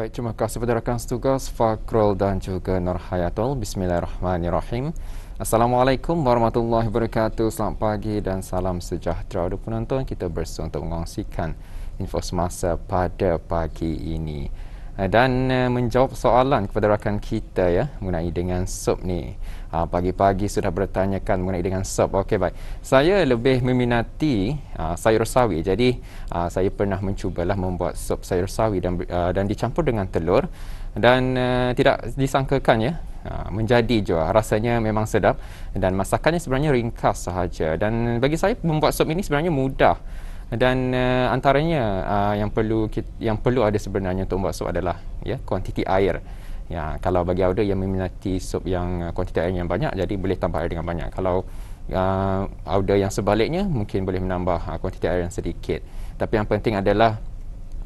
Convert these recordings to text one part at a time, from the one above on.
Baik, terima kasih kepada rakan setugas Fakrul dan juga Nur Hayatul. Bismillahirrahmanirrahim. Assalamualaikum warahmatullahi wabarakatuh. Selamat pagi dan salam sejahtera untuk penonton. Kita bersua untuk mengongsikan info semasa pada pagi ini. Dan menjawab soalan kepada rakan kita ya mengenai dengan sup ni. Pagi-pagi sudah bertanyakan mengenai dengan sup. Okey, baik. Saya lebih meminati sayur sawi. Jadi saya pernah mencubalah membuat sup sayur sawi dan dicampur dengan telur dan tidak disangkakan ya menjadi jua. Rasanya memang sedap dan masakannya sebenarnya ringkas sahaja. Dan bagi saya membuat sup ini sebenarnya mudah. Dan antaranya yang perlu ada sebenarnya untuk membuat sup adalah ya kuantiti air. Ya, kalau bagi auda yang meminati sup yang kuantiti air yang banyak, jadi boleh tambah air dengan banyak. Kalau auda yang sebaliknya mungkin boleh menambah kuantiti air yang sedikit. Tapi yang penting adalah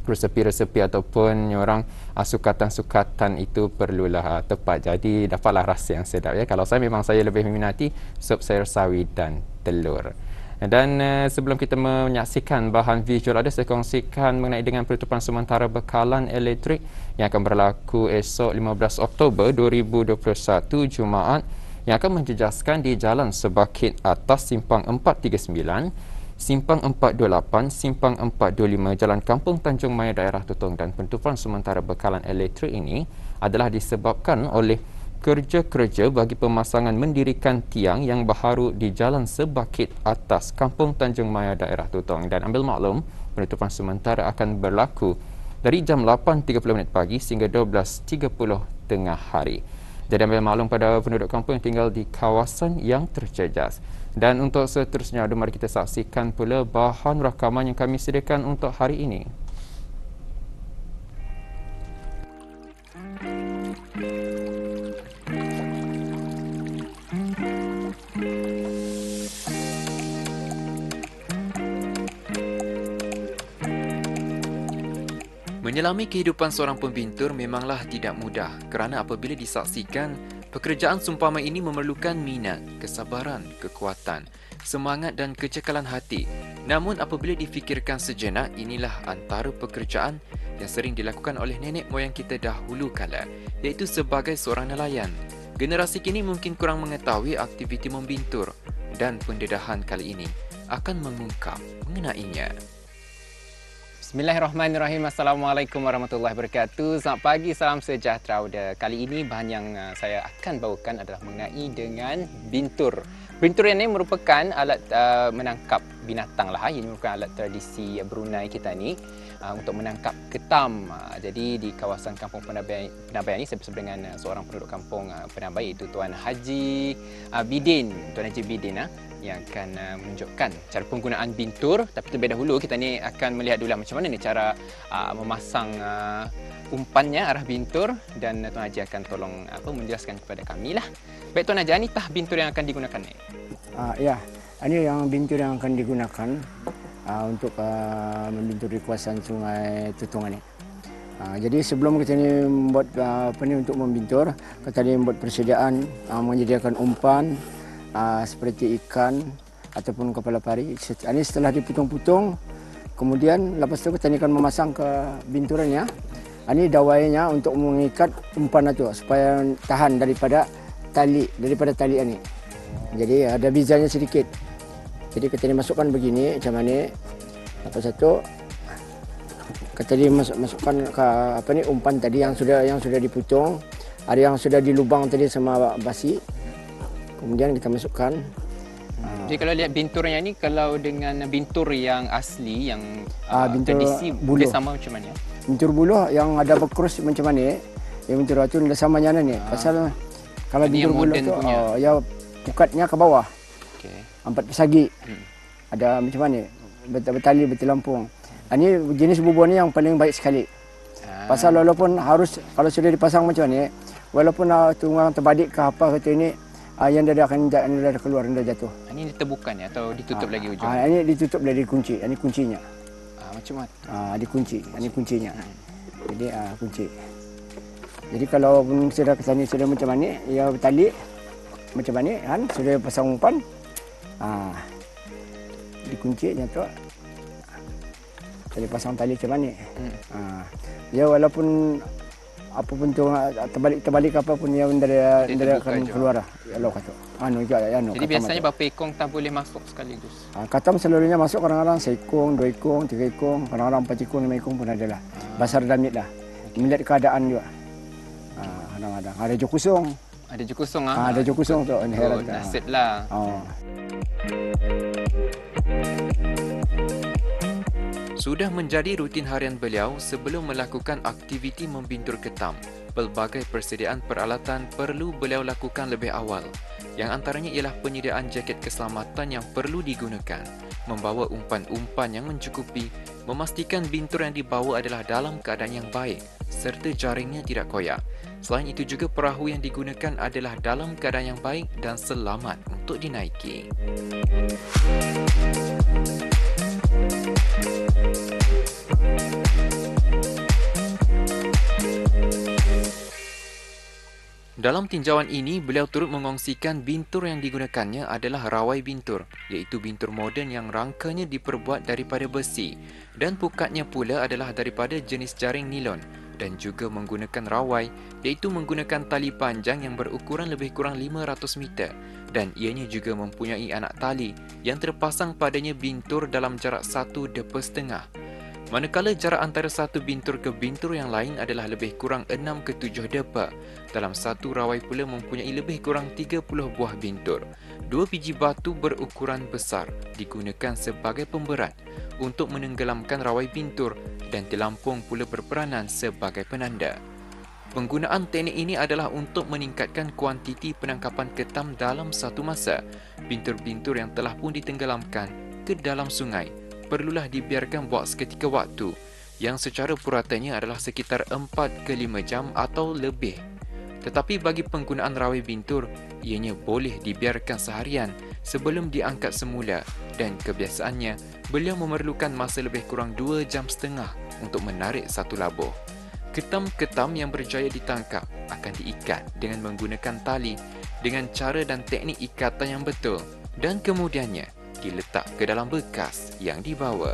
resepi-resepi ataupun orang sukatan-sukatan itu perlulah tepat. Jadi dapatlah rasa yang sedap ya. Kalau saya lebih meminati sup sayur sawi dan telur. Dan sebelum kita menyaksikan bahan visual ada, saya kongsikan mengenai dengan penutupan sementara bekalan elektrik yang akan berlaku esok 15 Oktober 2021 Jumaat yang akan menjejaskan di Jalan Sebakit Atas Simpang 439, Simpang 428, Simpang 425, Jalan Kampung Tanjung Maya, Daerah Tutong. Dan penutupan sementara bekalan elektrik ini adalah disebabkan oleh kerja-kerja bagi pemasangan mendirikan tiang yang baharu di Jalan Sebakit Atas, Kampung Tanjung Maya, Daerah Tutong. Dan ambil maklum, penutupan sementara akan berlaku dari jam 8.30 pagi sehingga 12.30 tengah hari. Jadi ambil maklum pada penduduk kampung yang tinggal di kawasan yang terjejas. Dan untuk seterusnya, mari kita saksikan pula bahan rakaman yang kami sediakan untuk hari ini. Menyelami kehidupan seorang pembintur memanglah tidak mudah kerana apabila disaksikan, pekerjaan seumpama ini memerlukan minat, kesabaran, kekuatan, semangat dan kecekalan hati. Namun apabila difikirkan sejenak, inilah antara pekerjaan yang sering dilakukan oleh nenek moyang kita dahulu kala, iaitu sebagai seorang nelayan. Generasi kini mungkin kurang mengetahui aktiviti membintur dan pendedahan kali ini akan mengungkap mengenainya. Bismillahirrahmanirrahim. Assalamualaikum warahmatullahi wabarakatuh. Selamat pagi, salam sejahtera. Kali ini bahan yang saya akan bawakan adalah mengenai dengan bintur. Bintur ini merupakan alat menangkap binatang lah. Ini merupakan alat tradisi Brunei kita ni untuk menangkap ketam. Jadi di kawasan Kampung Penabai ini saya bersama dengan seorang penduduk kampung Penabai, iaitu Tuan Haji Bidin. Tuan Haji Bidin yang akan menunjukkan cara penggunaan bintur. Tapi terlebih dahulu kita ni akan melihat dulu macam mana ni cara memasang umpannya arah bintur, dan Tuan Haji akan tolong menjelaskan kepada kami lah. Baik Tuan Haji, ini tah bintur yang akan digunakan ni? Ya, ini yang bintur yang akan digunakan untuk membintur di kawasan Sungai Tutong ini. Jadi sebelum kita ni membuat untuk membintur, kita ni membuat persediaan, menyediakan umpan seperti ikan ataupun kepala pari. Ini setelah diputung-putung, kemudian lepas itu kita akan memasang ke binturannya. Ini dawainya untuk mengikat umpan itu supaya tahan daripada tali ini. Jadi ada bizanya sedikit. Jadi kita masukkan begini macam ni. Lepas itu kita masukkan ke umpan tadi yang sudah diputung. Ada yang sudah dilubang tadi sama basi. Kemudian kita masukkan. Jadi kalau lihat binturnya ni, kalau dengan bintur yang asli, yang bintur tradisi, boleh sama macam mana? Bintur buluh yang ada berkerus macam mana? Yang bintur itu tidak sama nyana ni. Pasal kalau bintur buluh tu ya pukatnya ke bawah. Okey. 4 persagi. Ada macam mana? Bertali bertelampung. Ini jenis bubur ni yang paling baik sekali. Pasal walaupun harus kalau sudah dipasang macam ni, walaupun tunggang terbadik ke apa kata ini, yang dia akan keluar, dia jatuh. Ini ditebukan ya atau ditutup lagi ujung? Ini ditutup dari kunci. Ini kuncinya. Macam mana? Dikunci. Ini kuncinya. Jadi kunci. Jadi kalau sudah ke sana sudah macam ni, ya bertali macam ni kan, sudah pasang umpan. Dikunci jatuh. Tali pasang tali macam ni. Ya walaupun apapun tu terbalik apa pun yang dari akan keluar lah. Allah kata. Jadi biasanya berapa ekong tak boleh masuk sekaligus? Katam selalunya masuk kadang-kadang seekong, 2 ekong, 3 ekong, kadang-kadang 4 ekong, 5 ekong pun ada lah. Basar damit lah. Melihat keadaan juga. Kadang-kadang ada je kosong. Ada je kosong Ada je kosong tu. Heran. Nasib lah. Sudah menjadi rutin harian beliau sebelum melakukan aktiviti membintur ketam. Pelbagai persediaan peralatan perlu beliau lakukan lebih awal. Yang antaranya ialah penyediaan jaket keselamatan yang perlu digunakan, membawa umpan-umpan yang mencukupi, memastikan bintur yang dibawa adalah dalam keadaan yang baik, serta jaringnya tidak koyak. Selain itu juga perahu yang digunakan adalah dalam keadaan yang baik dan selamat untuk dinaiki. Dalam tinjauan ini, beliau turut mengongsikan bintur yang digunakannya adalah rawai bintur, iaitu bintur moden yang rangkanya diperbuat daripada besi dan pukatnya pula adalah daripada jenis jaring nilon, dan juga menggunakan rawai, iaitu menggunakan tali panjang yang berukuran lebih kurang 500 meter, dan ianya juga mempunyai anak tali yang terpasang padanya bintur dalam jarak 1,5 depa. Manakala jarak antara satu bintur ke bintur yang lain adalah lebih kurang 6 ke 7 depa. Dalam satu rawai pula mempunyai lebih kurang 30 buah bintur. 2 biji batu berukuran besar digunakan sebagai pemberat untuk menenggelamkan rawai bintur dan telampung pula berperanan sebagai penanda. Penggunaan teknik ini adalah untuk meningkatkan kuantiti penangkapan ketam dalam satu masa. Bintur-bintur yang telah pun ditenggelamkan ke dalam sungai perlulah dibiarkan buat seketika waktu yang secara puratannya adalah sekitar 4 ke 5 jam atau lebih. Tetapi bagi penggunaan rawai bintur, ianya boleh dibiarkan seharian sebelum diangkat semula dan kebiasaannya beliau memerlukan masa lebih kurang 2,5 jam untuk menarik satu labuh. Ketam-ketam yang berjaya ditangkap akan diikat dengan menggunakan tali dengan cara dan teknik ikatan yang betul dan kemudiannya diletak ke dalam bekas yang dibawa.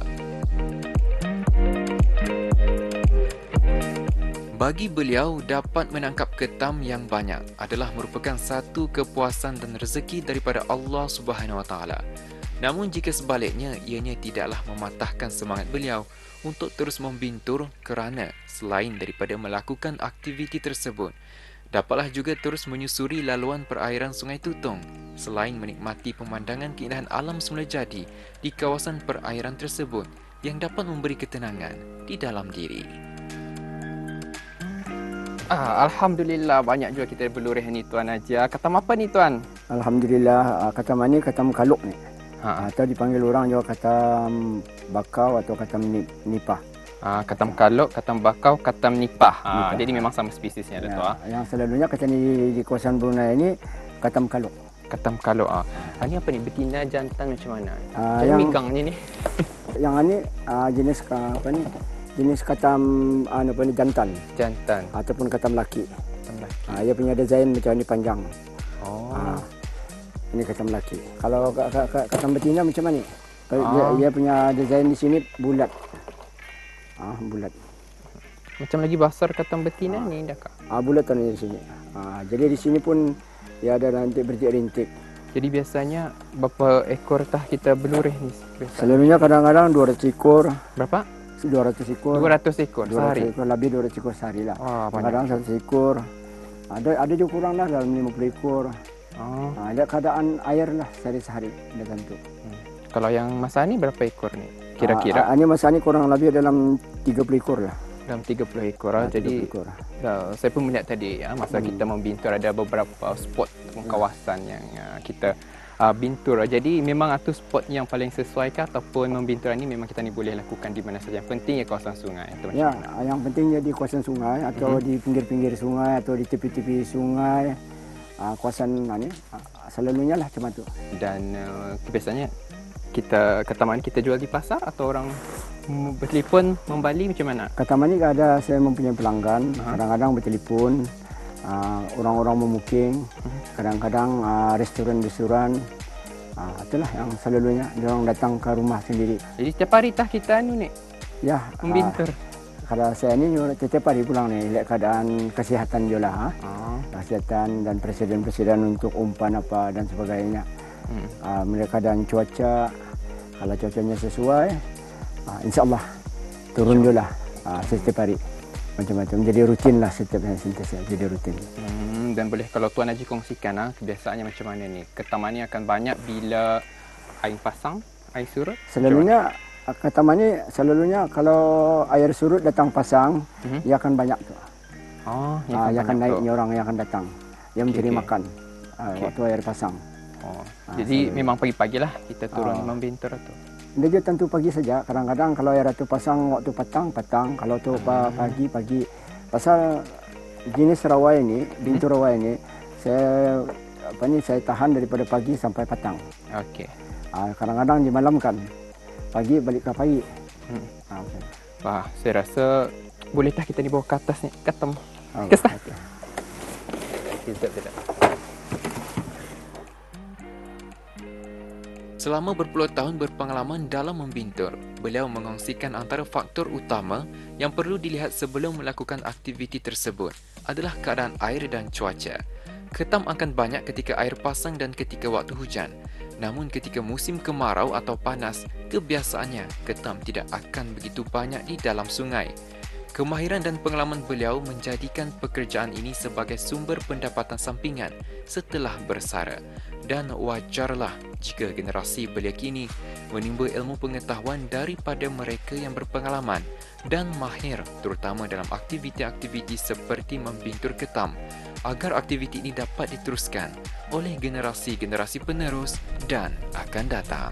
Bagi beliau, dapat menangkap ketam yang banyak adalah merupakan satu kepuasan dan rezeki daripada Allah Subhanahu Wa Taala. Namun jika sebaliknya, ianya tidaklah mematahkan semangat beliau untuk terus membintur kerana selain daripada melakukan aktiviti tersebut, dapatlah juga terus menyusuri laluan perairan Sungai Tutong selain menikmati pemandangan keindahan alam semula jadi di kawasan perairan tersebut yang dapat memberi ketenangan di dalam diri. Alhamdulillah banyak juga kita berluruh ni Tuan Haji. Katam apa ni Tuan? Alhamdulillah, katam ni katam kaluk ni. Atau dipanggil orang juga katam bakau atau katam nipah. Katam kaluk, katam bakau, katam nipah. Jadi memang sama spesiesnya ada tu. Yang selalunya katam di kawasan Brunei ini katam kaluk. Katam kaluk. Ini apa ni? Betina, jantan macam mana? Yang megang ni. Yang ni jenis apa ni? Jenis katam apa ni jantan. Jantan. Ataupun katam laki. Katam laki. Dia punya desain macam ni panjang. Oh. Ini katam laki. Kalau katam betina macam mana? Dia punya desain di sini bulat. Bulat. Macam lagi besar katam betina ni dah kak? Bulat ni di sini. Jadi di sini pun dia ada nanti berrintik-rintik. Jadi biasanya berapa ekor tah kita berluruh ni? Selalunya kadang-kadang 200 ekor. Berapa? 200 ekor. 200 ekor sehari? 200 ekor, lebih 200 ekor sehari lah. Kadang-kadang 100 ekor. Ada juga kurang lah dalam 50 ekor. Ada keadaan air lah sehari-hari. Ada tentu. Kalau yang masa ni berapa ekor ni? Kira-kira? Ini masa ni kurang lebih dalam 30 ekor lah. Dalam 30 ekor. Jadi 30 ekor. Saya pun melihat tadi masa kita membintur ada beberapa spot kawasan yang kita bintur. Jadi memang itu spot yang paling sesuai kah ataupun membintur ni memang kita ni boleh lakukan di mana saja. Yang penting ya kawasan sungai. Ya, yang pentingnya di kawasan sungai atau di pinggir-pinggir sungai atau di tepi-tepi sungai. Kawasan ni selalunya lah macam tu. Dan biasanya kataman kita jual di pasar atau orang bertelefon membeli macam mana? Kataman ni ada saya mempunyai pelanggan, kadang-kadang bertelefon, orang-orang memuking, kadang-kadang restoran-restoran. Itulah yang selalunya orang datang ke rumah sendiri. Jadi setiap hari tah kita ni ya membintur. Kalau saya ni setiap hari pulang ni, lihat keadaan kesihatan je lah. Kesihatan dan presiden-presiden untuk umpan apa dan sebagainya. Melihat keadaan cuaca, kalau cuacanya sesuai, insyaAllah turun je lah setiap hari. Macam-macam. Jadi rutin lah setiap hari sentiasa. Jadi rutin. Dan boleh kalau Tuan Haji kongsikan kebiasaannya macam mana ni? Ketam ni akan banyak bila air pasang, air surut? Selalunya ketam ni selalunya kalau air surut datang pasang, dia akan banyak tu. Dia akan naik ni orang yang akan datang. Dia mencari makan waktu air pasang. Jadi memang pagi-pagi lah kita turun membintur tu. Dia je tentu pagi saja. Kadang-kadang kalau air tu pasang waktu petang. Kalau tu pagi. Pasal jenis rawai ni, bintur rawai ni, saya tahan daripada pagi sampai petang. Okey. Kadang-kadang dimalamkan. Pagi balik ke pagi. Okay. Wah, saya rasa bolehkah kita dibawa ke atas ni? Ketam. Kesah. Tidak. Selama berpuluh tahun berpengalaman dalam membintur, beliau mengongsikan antara faktor utama yang perlu dilihat sebelum melakukan aktiviti tersebut adalah keadaan air dan cuaca. Ketam akan banyak ketika air pasang dan ketika waktu hujan. Namun ketika musim kemarau atau panas, kebiasaannya ketam tidak akan begitu banyak di dalam sungai. Kemahiran dan pengalaman beliau menjadikan pekerjaan ini sebagai sumber pendapatan sampingan setelah bersara. Dan wajarlah jika generasi belia kini menimba ilmu pengetahuan daripada mereka yang berpengalaman dan mahir terutama dalam aktiviti-aktiviti seperti membintur ketam agar aktiviti ini dapat diteruskan oleh generasi-generasi penerus dan akan datang.